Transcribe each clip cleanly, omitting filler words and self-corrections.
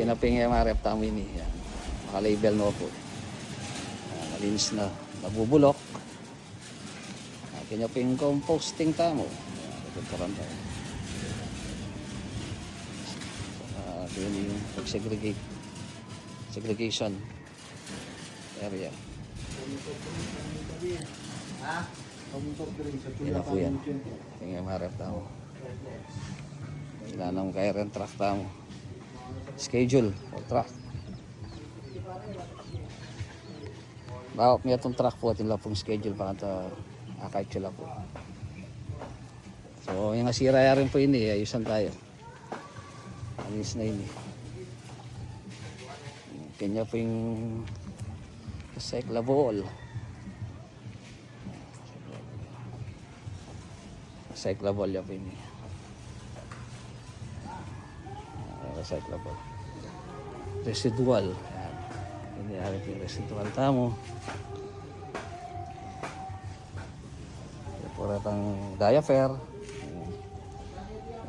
kinaping MRF tamo ini. Yan. Naka-label no po. Malinis na. Nabubulok. Kinaping composting tamo. Ito tayo. Ito yung segregation area. Yan na po yan. Yung MRF tamo. Sila ng kairen truck tamo. Schedule o truck. Bawat niya itong truck po. Atin lang pong schedule para ito kahit sila po. So yung asira rin po ini. Ayusan tayo. Ayos na ini. Kanya po yung recyclable. Recyclable yan po ini. Recyclable. Residual. Ini ari po yung residual tamo. Pura tang diaper.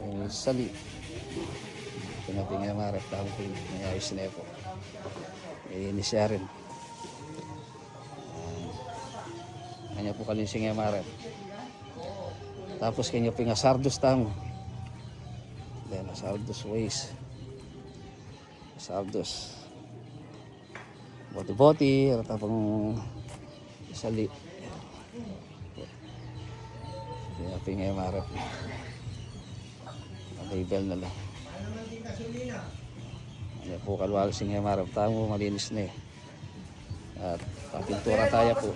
Yung sali. Pinapingay marap tamo po yung ayos na po. Inisya rin. Kanya po kalinsing yung marap. Tapos kanya po yung sardos tamo. Then sardos waste. Sardos. Boti-boti. Tapos sali. Pinapingay marap. Label na lang. Yan po kalwalasing yung marap tamo. Malinis na eh. At papintura tayo po.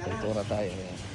Pintura tayo. Yan.